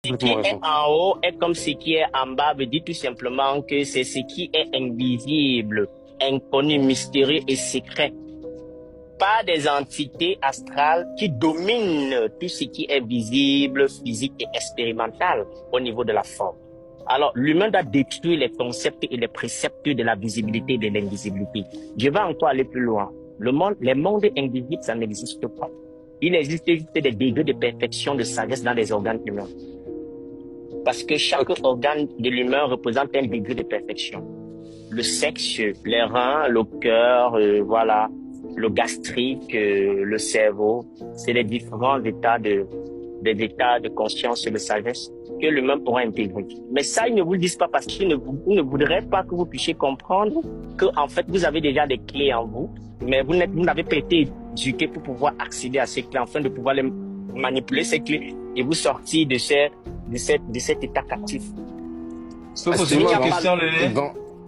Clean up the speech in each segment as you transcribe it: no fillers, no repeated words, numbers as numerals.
Ce qui est en haut est comme ce qui est en bas, veut dire tout simplement que c'est ce qui est invisible, inconnu, mystérieux et secret. Pas des entités astrales qui dominent tout ce qui est visible, physique et expérimental au niveau de la forme. Alors, l'humain doit détruire les concepts et les préceptes de la visibilité et de l'invisibilité. Je vais encore aller plus loin. Les mondes invisibles, ça n'existe pas. Il existe juste des degrés de perfection, de sagesse dans les organes humains. Parce que chaque organe de l'humain représente un degré de perfection. Le sexe, les reins, le cœur, voilà, le gastrique, le cerveau, c'est les différents états des états de conscience et de sagesse que l'humain pourra intégrer. Mais ça, ils ne vous le disent pas parce qu'ils ne voudraient pas que vous puissiez comprendre que, en fait, vous avez déjà des clés en vous, mais vous n'avez pas été éduqué pour pouvoir accéder à ces clés, afin de pouvoir les manipuler, ces clés, et vous sortir de cet état captif. Je peux poser une question, Lélé?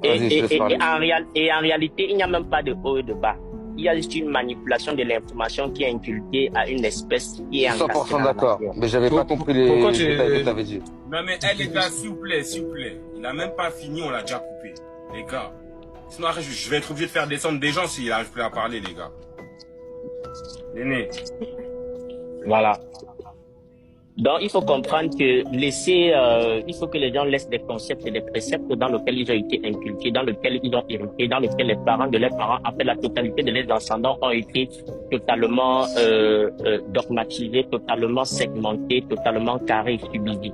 Et en réalité, il n'y a même pas de haut et de bas. Il y a juste une manipulation de l'information qui est inculquée à une espèce qui est en 100% d'accord, mais j'avais pas compris les détails que tu avais dit. Non mais les gars, s'il vous plaît, il n'a même pas fini, on l'a déjà coupé. Les gars, sinon après je vais être obligé de faire descendre des gens s'il n'arrive plus à parler, les gars. L'aîné. Voilà. Donc, il faut comprendre que il faut que les gens laissent des concepts et des préceptes dans lesquels ils ont été inculqués, dans lesquels ils ont hérité, dans lesquels les parents de leurs parents, après la totalité de leurs descendants, ont été totalement dogmatisés, totalement segmentés, totalement carrés et subdivisés.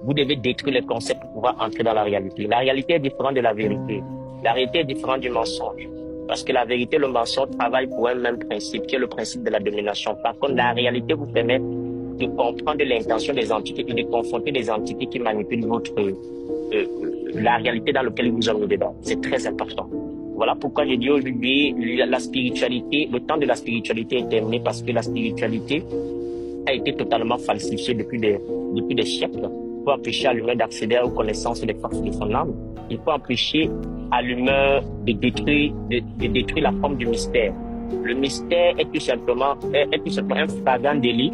Vous devez détruire les concepts pour pouvoir entrer dans la réalité. La réalité est différente de la vérité. La réalité est différente du mensonge. Parce que la vérité et le mensonge travaillent pour un même principe, qui est le principe de la domination. Par contre, la réalité vous permet de comprendre l'intention des entités et de confronter les entités qui manipulent la réalité dans laquelle vous en dedans. C'est très important. Voilà pourquoi je dis aujourd'hui, la spiritualité, le temps de la spiritualité est terminé parce que la spiritualité a été totalement falsifiée depuis des siècles. Il faut empêcher à l'humain d'accéder aux connaissances et des forces de son âme. Il faut empêcher à l'humain de détruire la forme du mystère. Le mystère est tout simplement un flagrant délit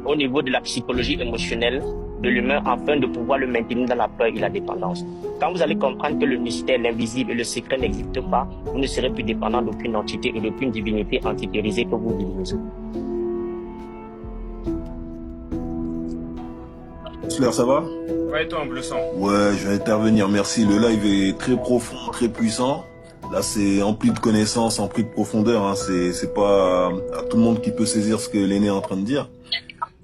au niveau de la psychologie émotionnelle de l'humain afin de pouvoir le maintenir dans la peur et la dépendance. Quand vous allez comprendre que le mystère, l'invisible et le secret n'existent pas, vous ne serez plus dépendant d'aucune entité et d'aucune divinité antithéorisée que vous vivez. Slayer, ça va? Ouais, toi, en bleu sang. Ouais, je vais intervenir, merci. Le live est très profond, très puissant. Là, c'est empli de connaissances, empli de profondeur. Hein. C'est pas à tout le monde qui peut saisir ce que l'aîné est en train de dire.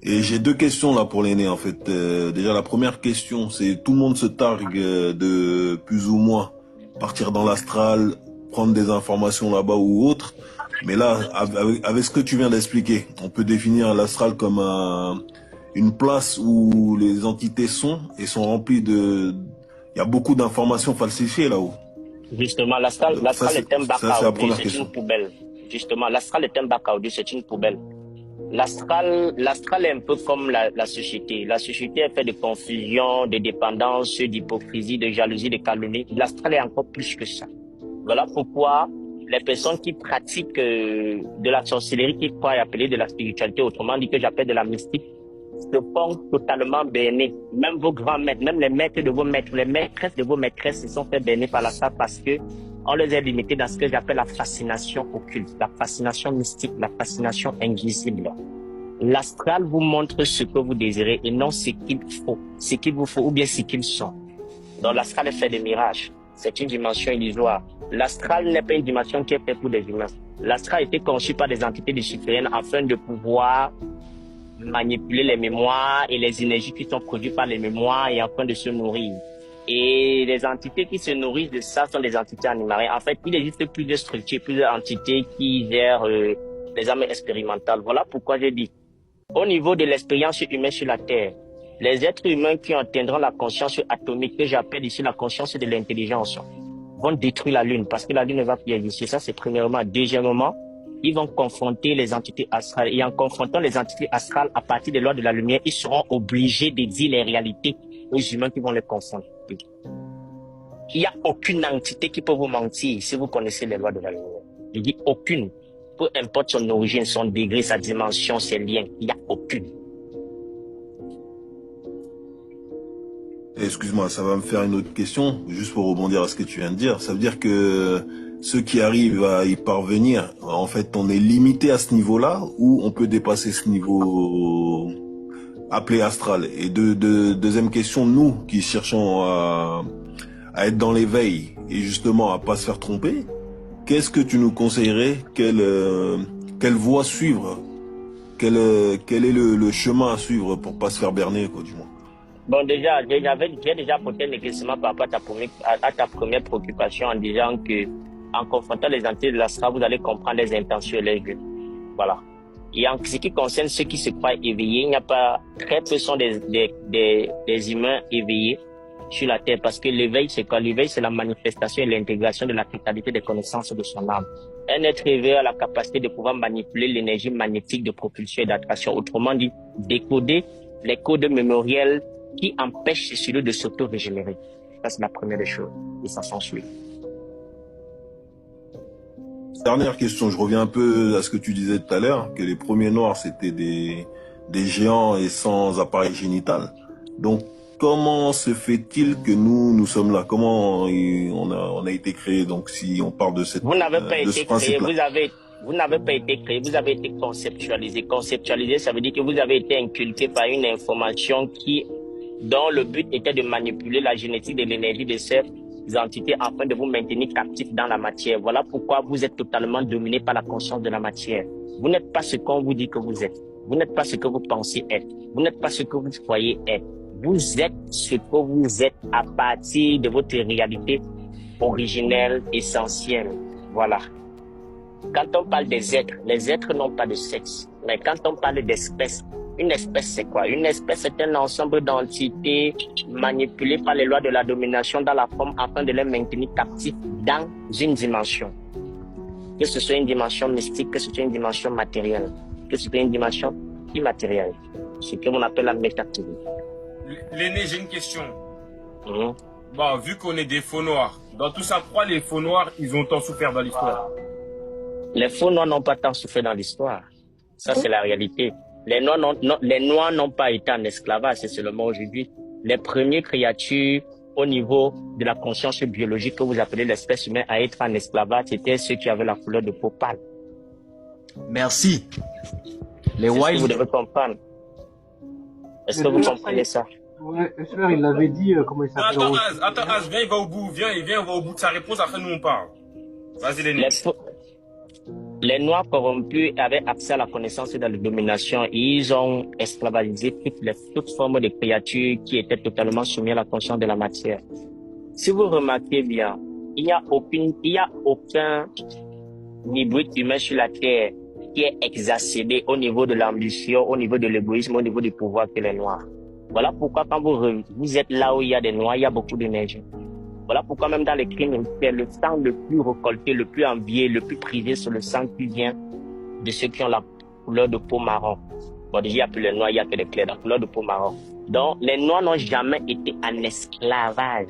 Et j'ai deux questions là pour l'aîné en fait. Déjà la première question, c'est tout le monde se targue de plus ou moins partir dans l'astral, prendre des informations là-bas ou autre. Mais là, avec ce que tu viens d'expliquer, on peut définir l'astral comme une place où les entités sont remplies de... Il y a beaucoup d'informations falsifiées là-haut. Justement, l'astral est un bac à ordures, c'est une poubelle. Justement, l'astral est un bac à ordures, c'est une poubelle. L'astral est un peu comme la société. La société est faite de confusion, de dépendance, d'hypocrisie, de jalousie, de calomnie. L'astral est encore plus que ça. Voilà pourquoi les personnes qui pratiquent de la sorcellerie, qui croient appeler de la spiritualité, autrement dit que j'appelle de la mystique, se font totalement berner. Même vos grands maîtres, même les maîtres de vos maîtres, les maîtresses de vos maîtresses se sont fait berner par l'astral parce que on les a limités dans ce que j'appelle la fascination occulte, la fascination mystique, la fascination invisible. L'astral vous montre ce que vous désirez et non ce qu'il vous faut ou bien ce qu'ils sont. Donc l'astral est fait de mirages. C'est une dimension illusoire. L'astral n'est pas une dimension qui est faite pour des humains. L'astral a été conçu par des entités lucifériennes afin de pouvoir manipuler les mémoires et les énergies qui sont produites par les mémoires et afin de se nourrir. Et les entités qui se nourrissent de ça sont des entités animales. En fait, il existe plusieurs structures, plusieurs entités qui gèrent les âmes expérimentales. Voilà pourquoi j'ai dit, au niveau de l'expérience humaine sur la Terre, les êtres humains qui atteindront la conscience atomique, que j'appelle ici la conscience de l'intelligence, vont détruire la Lune parce que la Lune ne va plus exister. Ça, c'est premièrement. Deuxièmement, ils vont confronter les entités astrales. Et en confrontant les entités astrales à partir des lois de la lumière, ils seront obligés de dire les réalités aux humains qui vont les confronter. Il n'y a aucune entité qui peut vous mentir si vous connaissez les lois de la lumière. Je dis aucune. Peu importe son origine, son degré, sa dimension, ses liens. Il n'y a aucune. excuse-moi, ça va me faire une autre question, juste pour rebondir à ce que tu viens de dire. Ça veut dire que ceux qui arrivent à y parvenir, en fait, on est limité à ce niveau-là ou on peut dépasser ce niveau appelé astral? Et deuxième question, nous qui cherchons à être dans l'éveil et justement à pas se faire tromper, qu'est-ce que tu nous conseillerais? Quelle voie suivre? Quel est le chemin à suivre pour pas se faire berner, quoi, du moins? Bon, j'ai déjà apporté un éclaircissement par rapport à ta première préoccupation en disant que, en confrontant les entités de l'astral, vous allez comprendre les intentions et les buts. Voilà. Et en ce qui concerne ceux qui se croient éveillés, il n'y a pas, très peu sont des humains éveillés sur la terre, parce que l'éveil, c'est quoi? L'éveil, c'est la manifestation et l'intégration de la totalité des connaissances de son âme. Un être éveillé a la capacité de pouvoir manipuler l'énergie magnétique de propulsion et d'attraction. Autrement dit, décoder les codes mémoriels qui empêchent ces cellules de s'auto-régénérer. Ça, c'est la première des choses. Et ça s'ensuit. Dernière question, je reviens un peu à ce que tu disais tout à l'heure, que les premiers noirs, c'était des géants et sans appareil génital. Donc, comment se fait-il que nous sommes là? Comment on a été créé? Donc, si on parle de cette, vous n'avez pas été créé, vous n'avez pas été créé, vous avez été conceptualisé. Conceptualisé, ça veut dire que vous avez été inculqué par une information dont le but était de manipuler la génétique de l'énergie de ces entités afin de vous maintenir captif dans la matière. Voilà pourquoi vous êtes totalement dominé par la conscience de la matière. Vous n'êtes pas ce qu'on vous dit que vous êtes. Vous n'êtes pas ce que vous pensez être. Vous n'êtes pas ce que vous croyez être. Vous êtes ce que vous êtes à partir de votre réalité originelle, essentielle. Voilà. Quand on parle des êtres, les êtres n'ont pas de sexe. Mais quand on parle d'espèces, une espèce c'est quoi? Une espèce c'est un ensemble d'entités manipulées par les lois de la domination dans la forme afin de les maintenir captifs dans une dimension. Que ce soit une dimension mystique, que ce soit une dimension matérielle, que ce soit une dimension immatérielle. Ce que l'on appelle la métaphysique. L'aîné, j'ai une question. Bon, vu qu'on est des faux noirs, dans tout ça, pourquoi les faux noirs, ils ont tant souffert dans l'histoire? Les faux noirs n'ont pas tant souffert dans l'histoire. Ça, c'est la réalité. Les noirs n'ont pas été en esclavage, c'est seulement aujourd'hui. Les premières créatures au niveau de la conscience biologique que vous appelez l'espèce humaine à être en esclavage, c'était ceux qui avaient la couleur de peau pâle. Merci. Les white. Vous devez comprendre. Est-ce que vous comprenez ça? Ouais, frère, il l'avait dit, comment il s'appelle? Attends, Az, viens, il va au bout, viens, il va au bout de sa réponse, après nous on parle. Vas-y, Lenny. Les Noirs corrompus avaient accès à la connaissance et à la domination et ils ont esclavagisé toutes formes de créatures qui étaient totalement soumises à la conscience de la matière. Si vous remarquez bien, il n'y a aucun hybride humain sur la Terre qui est exacerbé au niveau de l'ambition, au niveau de l'égoïsme, au niveau du pouvoir que les Noirs. Voilà pourquoi quand vous êtes là où il y a des Noirs, il y a beaucoup d'énergie. Voilà pourquoi même dans les crimes, c'est le sang le plus récolté, le plus envié, le plus privé sur le sang qui vient de ceux qui ont la couleur de peau marron. Bon, déjà, il n'y a plus les Noirs, il n'y a que les clairs, la couleur de peau marron. Donc, les Noirs n'ont jamais été en esclavage.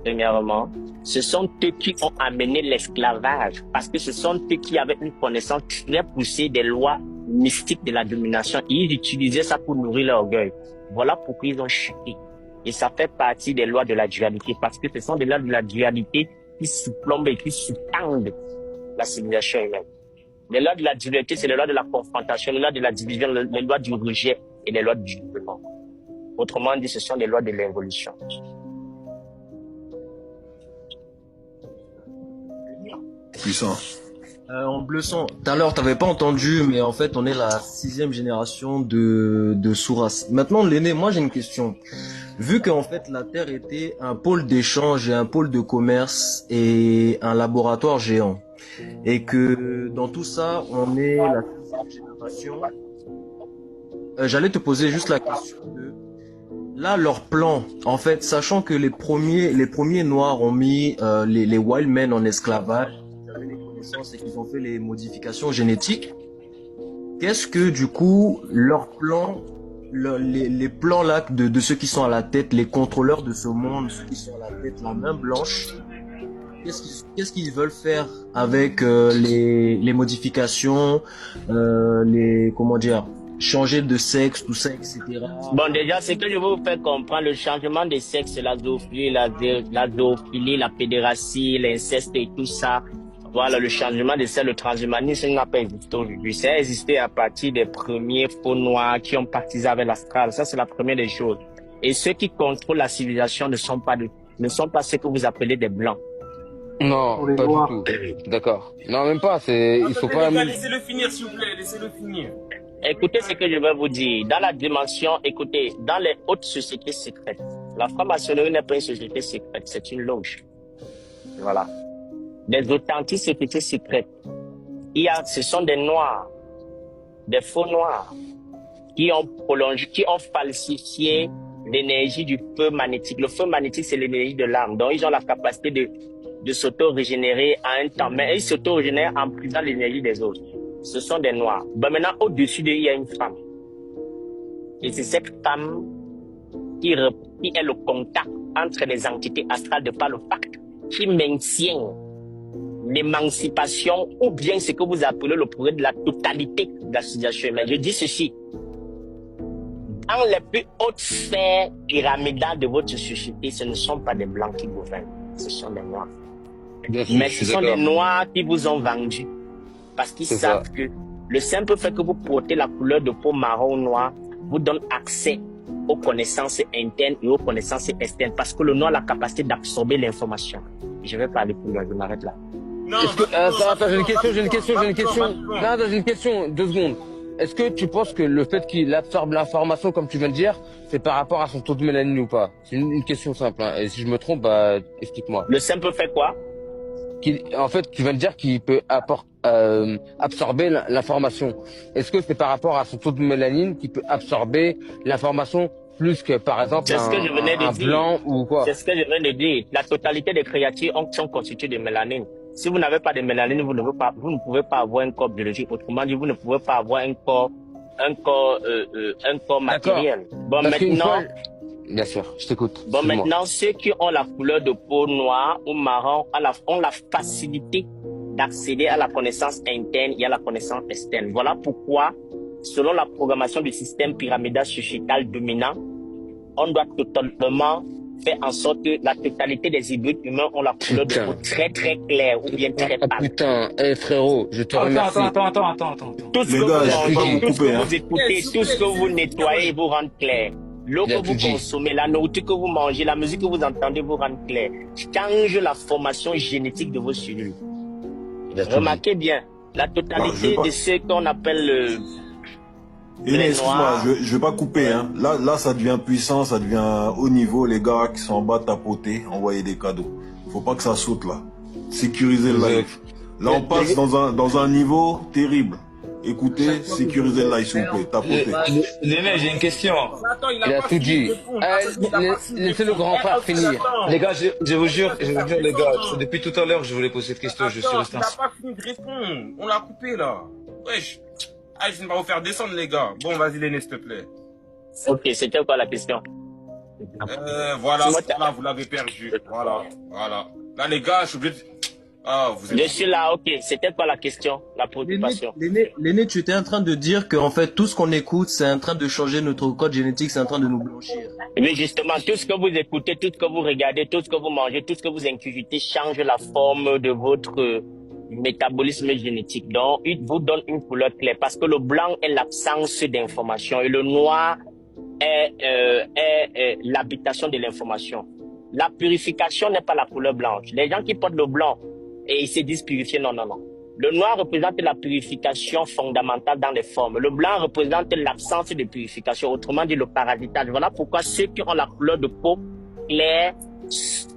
Premièrement, ce sont eux qui ont amené l'esclavage parce que ce sont eux qui avaient une connaissance très poussée des lois mystiques de la domination. Et ils utilisaient ça pour nourrir leur orgueil. Voilà pourquoi ils ont chuté. Et ça fait partie des lois de la dualité parce que ce sont des lois de la dualité qui surplombent et qui sous-tendent la civilisation humaine. Les lois de la dualité, c'est les lois de la confrontation, les lois de la division, les lois du rejet et les lois du jugement. Autrement dit, ce sont des lois de l'évolution. Puissant. En bleu sang. Tout à l'heure, t'avais pas entendu, mais en fait, on est la 6e génération de Souras. Maintenant, l'aîné, moi, j'ai une question. Vu qu'en fait, la Terre était un pôle d'échange et un pôle de commerce et un laboratoire géant, et que dans tout ça, on est la 6e génération, j'allais te poser juste la question de, là, leur plan, en fait, sachant que les premiers Noirs ont mis les Wild Men en esclavage, et qu'ils ont fait les modifications génétiques, qu'est-ce que du coup leur plan, les plans là de ceux qui sont à la tête, les contrôleurs de ce monde, ceux qui sont à la tête, la main blanche, qu'est-ce qu'ils veulent faire avec les modifications, comment dire, changer de sexe, tout ça, etc. Bon, déjà, ce que je veux vous faire comprendre, le changement de sexe, la zoophilie, la pédérastie, l'inceste et tout ça, voilà, le changement de sexe, le transhumanisme n'a pas existé aujourd'hui. Ça a existé à partir des premiers faux noirs qui ont partisé avec l'astral. Ça, c'est la première des choses. Et ceux qui contrôlent la civilisation ne sont pas ceux que vous appelez des blancs. Non, pas du tout. D'accord. Non, même pas. Il faut pas. Laissez-le finir, s'il vous plaît. Laissez-le finir. Écoutez ce que je vais vous dire. Dans la dimension, écoutez, dans les hautes sociétés secrètes, la franc-maçonnerie n'est pas une société secrète, c'est une loge. Voilà. Des authentiques sociétés secrètes. Ce sont des noirs, des faux noirs, qui ont falsifié l'énergie du feu magnétique. Le feu magnétique, c'est l'énergie de l'âme. Donc, ils ont la capacité de s'auto-régénérer à un temps. Mais ils s'auto-régénèrent en prisant l'énergie des autres. Ce sont des noirs. Ben maintenant, au-dessus d'eux, il y a une femme. Et c'est cette femme qui est le contact entre les entités astrales de par le pacte, qui maintient l'émancipation ou bien ce que vous appelez le progrès de la totalité de la civilisation humaine. Je dis ceci. Dans les plus hautes sphères pyramidales de votre société, ce ne sont pas des blancs qui gouvernent, ce sont des noirs. Mais ce sont des noirs qui vous ont vendu. Parce qu'ils savent que le simple fait que vous portez la couleur de peau marron ou noir vous donne accès aux connaissances internes et aux connaissances externes. Parce que le noir a la capacité d'absorber l'information. Je vais parler plus loin, je m'arrête là. Non, attends, j'ai une question. Non, j'ai une question, 2 secondes. Est-ce que tu penses que le fait qu'il absorbe l'information, comme tu viens de dire, c'est par rapport à son taux de mélanine ou pas? C'est une question simple. Hein. Et si je me trompe, bah, explique-moi. Le simple fait quoi? En fait, tu viens de dire qu'il peut absorber l'information. Est-ce que c'est par rapport à son taux de mélanine qui peut absorber l'information plus que, par exemple, un blanc ou quoi? C'est ce que je viens de dire. La totalité des créatures sont constituées de mélanine. Si vous n'avez pas de mélanine, vous ne pouvez pas avoir un corps biologique. Autrement dit, vous ne pouvez pas avoir un corps matériel. Bon, maintenant. Bien sûr, je t'écoute. Bon, maintenant, ceux qui ont la couleur de peau noire ou marron ont la facilité d'accéder à la connaissance interne et à la connaissance externe. Voilà pourquoi, selon la programmation du système pyramidal sociétal dominant, on doit totalement faire en sorte que la totalité des hybrides humains ont la couleur de peau très très claire ou bien très pâle. Putain, frérot, je te remercie. Attends. Tout ce que vous mangez, tout ce que vous écoutez, tout ce que vous nettoyez vous rend clair. L'eau que vous consommez, la nourriture que vous mangez, la musique que vous entendez vous rend clair. Change la formation génétique de vos cellules. Remarquez bien, la totalité de ceux qu'on appelle excuse-moi, je vais pas couper. Hein. Là, ça devient puissant, ça devient haut niveau. Les gars qui sont en bas tapoter, envoyer des cadeaux. Faut pas que ça saute là. Sécuriser le live. Là, on passe dans un niveau terrible. Écoutez, sécurisez le live, s'il vous plaît. Tapotez. Néné, j'ai une question. Attends, il a tout dit. Laissez le grand frère finir. Les gars, je vous jure, les gars, depuis tout à l'heure, je voulais poser cette question. Je suis resté. On n'a pas fini de répondre. On l'a coupé là. Wesh. Ah, je vais pas vous faire descendre, les gars. Bon, vas-y, Léné, s'il te plaît. Ok, c'était quoi la question? Voilà, là, vous l'avez perdu. Voilà. Là, les gars, je suis obligé de... Je suis là, ok. C'était quoi la question, la préoccupation? L'aîné, tu étais en train de dire que en fait tout ce qu'on écoute, c'est en train de changer notre code génétique, c'est en train de nous blanchir. Oui, justement, tout ce que vous écoutez, tout ce que vous regardez, tout ce que vous mangez, tout ce que vous ingurgitez change la forme de votre métabolisme génétique. Donc, il vous donne une couleur claire parce que le blanc est l'absence d'information et le noir est l'habitation de l'information. La purification n'est pas la couleur blanche. Les gens qui portent le blanc et ils se disent purifier, non. Le noir représente la purification fondamentale dans les formes. Le blanc représente l'absence de purification, autrement dit le parasitage. Voilà pourquoi ceux qui ont la couleur de peau claire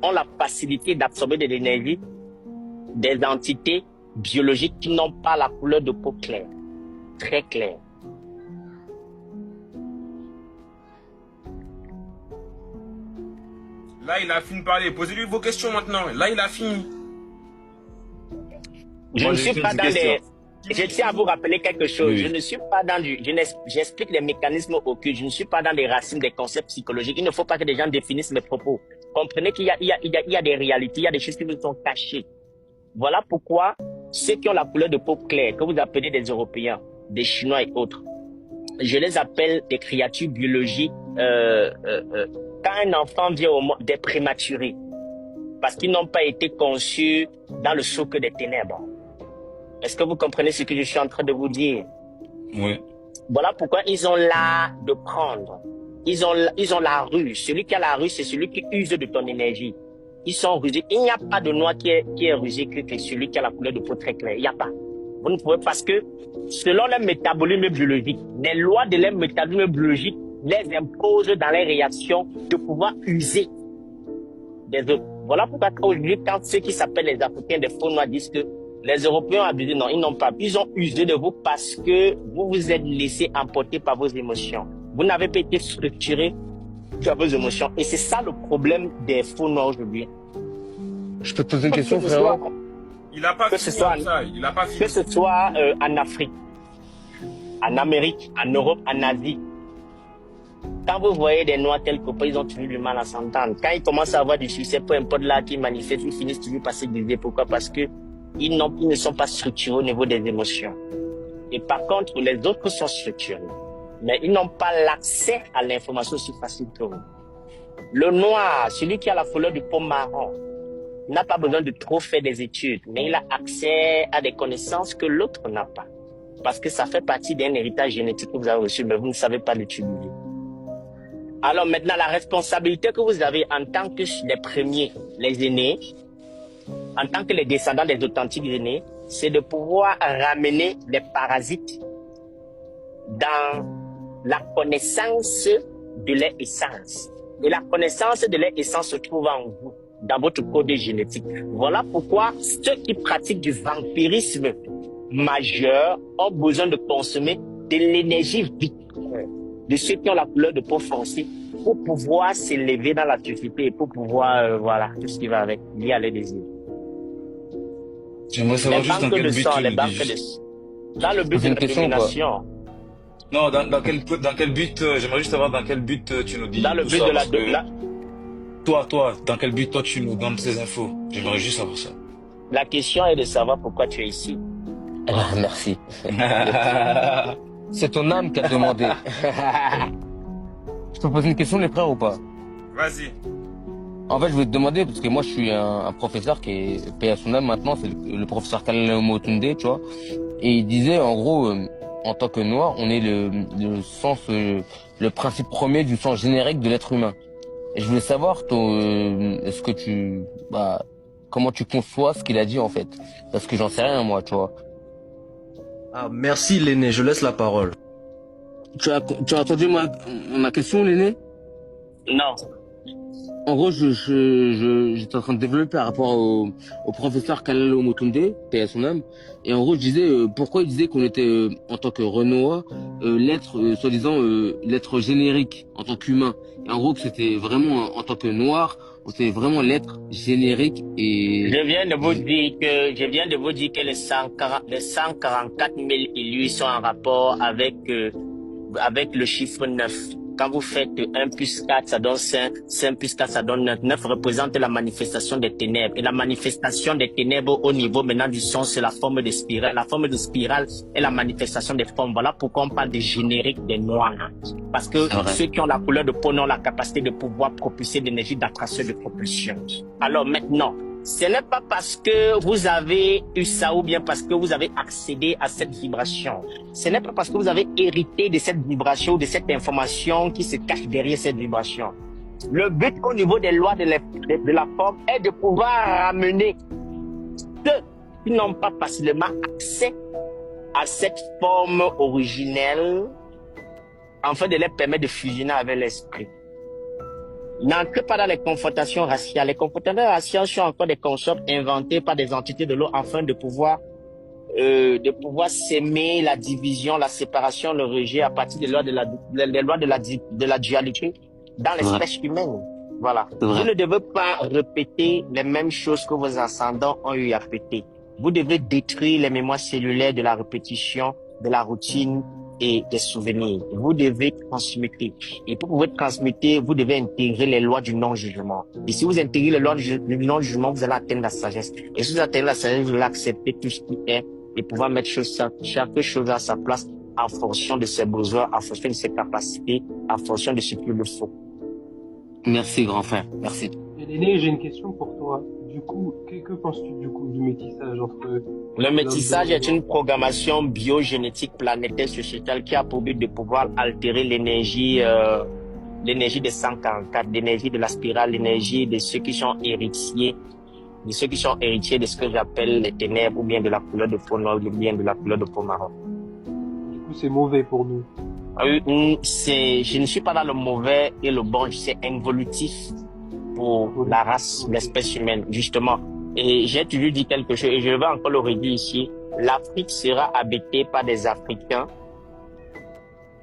ont la facilité d'absorber de l'énergie des entités biologiques qui n'ont pas la couleur de peau claire, très claire. Là, il a fini de parler. Posez-lui vos questions maintenant. Là, il a fini. Je tiens à vous rappeler quelque chose. Oui. Je ne suis pas dans j'explique les mécanismes occultes. Je ne suis pas dans les racines des concepts psychologiques. Il ne faut pas que les gens définissent mes propos. Comprenez qu'il y a des réalités, il y a des choses qui nous sont cachées. Voilà pourquoi ceux qui ont la couleur de peau claire, que vous appelez des Européens, des Chinois et autres, je les appelle des créatures biologiques. Quand un enfant vient au monde, des prématurés, parce qu'ils n'ont pas été conçus dans le socle des ténèbres. Est-ce que vous comprenez ce que je suis en train de vous dire? Oui. Voilà pourquoi ils ont l'art de prendre. Ils ont la ruse. Celui qui a la ruse, c'est celui qui use de ton énergie. Ils sont rusés. Il n'y a pas de noir qui est rusé que celui qui a la couleur de peau très claire. Il n'y a pas. Vous ne pouvez, parce que selon leur métabolisme biologique, les lois de leur métabolisme biologique les imposent dans les réactions de pouvoir user des autres. Voilà pourquoi aujourd'hui, quand ceux qui s'appellent les Africains des faux noirs disent que les Européens ont abusé, non, ils n'ont pas. Ils ont usé de vous parce que vous vous êtes laissé emporter par vos émotions. Vous n'avez pas été structuré par vos émotions. Et c'est ça le problème des faux noirs aujourd'hui. Je peux te poser une question, frérot? Il n'a pas fini comme ça. Il n'a pas fini. Que ce soit en Afrique, en Amérique, en Europe, en Asie. Quand vous voyez des noirs tels que ils ont toujours du mal à s'entendre. Quand ils commencent à avoir du succès, peu importe là qui manifestent, ils finissent toujours par se diviser. Pourquoi? Parce que ils ne sont pas structurés au niveau des émotions. Et par contre, les autres sont structurés. Mais ils n'ont pas l'accès à l'information aussi facile que vous. Le noir, celui qui a la couleur du peau marron, n'a pas besoin de trop faire des études, mais il a accès à des connaissances que l'autre n'a pas. Parce que ça fait partie d'un héritage génétique que vous avez reçu, mais vous ne savez pas l'utiliser. Alors maintenant, la responsabilité que vous avez en tant que les premiers, les aînés, en tant que les descendants des authentiques aînés, c'est de pouvoir ramener les parasites dans la connaissance de leur essence. Et la connaissance de leur essence se trouve en vous, dans votre code génétique. Voilà pourquoi ceux qui pratiquent du vampirisme majeur ont besoin de consommer de l'énergie vitale de ceux qui ont la couleur de peau foncée pour pouvoir s'élever dans la société et pour pouvoir, voilà, tout ce qui va avec, lié à les désirs. J'aimerais savoir juste dans quel but tu nous dis juste. Dans le but de la domination. Non, dans quel but, j'aimerais juste savoir dans quel but tu nous dis. Dans le but de la... Toi, dans quel but toi tu nous donnes ces infos? J'aimerais juste savoir ça. La question est de savoir pourquoi tu es ici. Ah, merci. C'est ton âme qui a demandé. Je peux poser une question, les frères, ou pas? Vas-y. En fait, je vais te demander, parce que moi, je suis un professeur qui est payé à son âme maintenant, c'est le professeur Kalala Motunde, tu vois. Et il disait, en gros, en tant que noir, on est le sens, le principe premier du sens générique de l'être humain. Et je voulais savoir, est-ce que comment tu conçois ce qu'il a dit, en fait? Parce que j'en sais rien, moi, tu vois. Ah, merci l'aîné, je laisse la parole. Tu as entendu ma question, l'aîné? Non. En gros, j'étais en train de développer par rapport au professeur Kalala Motunde, paix à son âme. Et en gros, je disais, pourquoi il disait qu'on était, en tant que Renoir, l'être, soi-disant, l'être générique, en tant qu'humain. Et en gros, que c'était vraiment, en tant que noir, c'était vraiment l'être générique et... Je viens de vous dire que les 144 000 élus sont en rapport avec le chiffre 9. Quand vous faites 1 plus 4, ça donne 5, 5 plus 4, ça donne 9. 9 représente la manifestation des ténèbres. Et la manifestation des ténèbres au niveau maintenant du son, c'est la forme de spirale. La forme de spirale est la manifestation des formes. Voilà pourquoi on parle de générique des noirs. Parce que ceux qui ont la couleur de peau ont la capacité de pouvoir propulser l'énergie d'attraction et de propulsion. Alors maintenant, ce n'est pas parce que vous avez eu ça ou bien parce que vous avez accédé à cette vibration. Ce n'est pas parce que vous avez hérité de cette vibration ou de cette information qui se cache derrière cette vibration. Le but au niveau des lois de la forme est de pouvoir ramener ceux qui n'ont pas facilement accès à cette forme originelle, afin de les permettre de fusionner avec l'esprit. N'entrez pas dans les confrontations raciales. Les confrontations raciales sont encore des concepts inventés par des entités de l'eau afin de pouvoir s'aimer la division, la séparation, le rejet à partir des lois de la dualité dans l'espèce humaine. Voilà. Vous ne devez pas répéter les mêmes choses que vos ascendants ont eu à répéter. Vous devez détruire les mémoires cellulaires de la répétition, de la routine et des souvenirs. Vous devez transmettre. Et pour pouvoir transmettre, vous devez intégrer les lois du non-jugement. Et si vous intégrez les lois du non-jugement, vous allez atteindre la sagesse. Et si vous atteignez la sagesse, vous allez accepter tout ce qui est et pouvoir mettre chaque chose à sa place en fonction de ses besoins, en fonction de ses capacités, en fonction de ce qu'il le faut. Merci, grand frère. Merci. Et L'aîné, j'ai une question pour toi. Du coup, que penses-tu du coup du métissage entre... Le métissage est une programmation biogénétique planétaire sociétale qui a pour but de pouvoir altérer l'énergie des 144, l'énergie de la spirale, l'énergie de ceux qui sont héritiers, de ce que j'appelle les ténèbres, ou bien de la couleur de peau noire, ou bien de la couleur de peau marron. Du coup, c'est mauvais pour nous. Je ne suis pas dans le mauvais et le bon, c'est involutif pour la race, l'espèce humaine, justement. Et j'ai toujours dit quelque chose, et je vais encore le redire ici. L'Afrique sera habitée par des Africains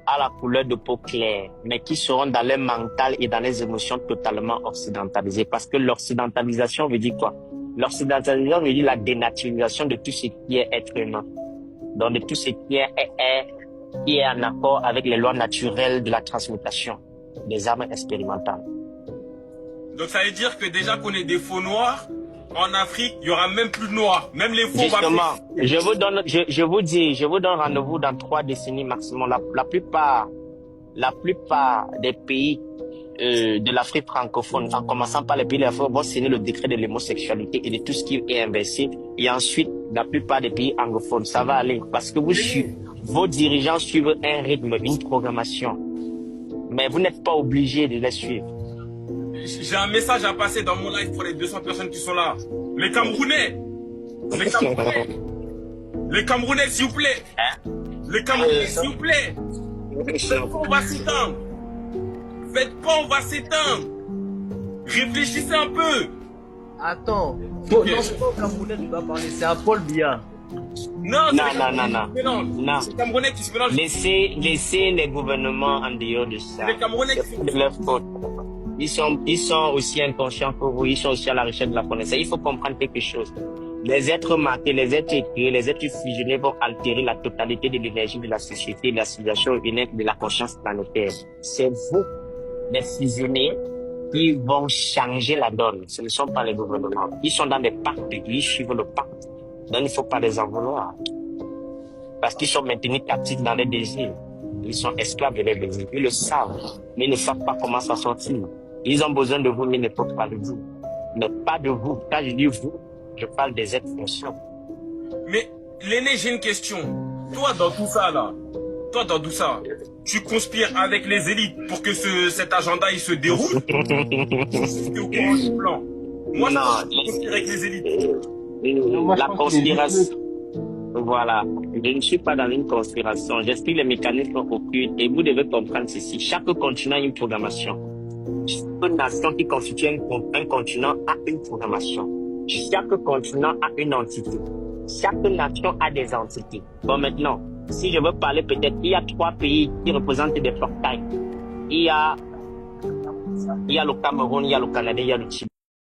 à la couleur de peau claire, mais qui seront dans leur mental et dans les émotions totalement occidentalisées. Parce que l'occidentalisation veut dire quoi? L'occidentalisation veut dire la dénaturation de tout ce qui est être humain. Donc de tout ce qui est en accord avec les lois naturelles de la transmutation des armes expérimentales. Donc ça veut dire que déjà qu'on est des faux noirs, en Afrique, il y aura même plus de noirs. Même les faux. Justement, je vous donne rendez-vous dans 3 décennies maximum. La plupart des pays de l'Afrique francophone, en commençant par les pays de l'Afrique, vont signer le décret de l'homosexualité et de tout ce qui est inversé. Et ensuite, la plupart des pays anglophones, ça va aller. Parce que vos dirigeants suivent un rythme, une programmation. Mais vous n'êtes pas obligé de les suivre. J'ai un message à passer dans mon live pour les 200 personnes qui sont là. Les Camerounais, s'il vous plaît. Les Camerounais, s'il vous plaît. Faites pas, on va s'éteindre. Faites pas, on va s'éteindre. Réfléchissez un peu. Attends. Non, c'est pas au Camerounais que tu dois parler, c'est à Paul Biya. Non. C'est les Camerounais qui se mélangent. Laissez les gouvernements en dehors de ça. Les Camerounais qui se de leur faute. Ils sont aussi inconscients que vous, ils sont aussi à la recherche de la connaissance. Il faut comprendre quelque chose. Les êtres matés, les êtres écrits, les êtres fusionnés vont altérer la totalité de l'énergie de la société, de la civilisation humaine, de la conscience planétaire. C'est vous, les fusionnés, qui vont changer la donne. Ce ne sont pas les gouvernements. Ils sont dans des pactes, ils suivent le pacte. Donc il ne faut pas les en vouloir. Parce qu'ils sont maintenus captifs dans les désirs. Ils sont esclaves de leurs désirs. Ils le savent, mais ils ne savent pas comment s'en sortir. Ils ont besoin de vous, mais ils ne peuvent pas de vous. Mais pas de vous. Quand je dis vous, je parle des êtres conscients. Mais l'aîné, j'ai une question. Toi, dans tout ça, tu conspires avec les élites pour que cet agenda il se déroule. C'est au courant du plan. Moi, je conspire avec les élites. La conspiration. Voilà. Je ne suis pas dans une conspiration. J'explique les mécanismes occultes et vous devez comprendre ceci. Chaque continent a une programmation. Chaque nation qui constitue un continent a une programmation. Chaque continent a une entité. Chaque nation a des entités. Bon, maintenant, si je veux parler peut-être, il y a 3 pays qui représentent des portails. Il y a le Cameroun, il y a le Canada, il y a le Tchad.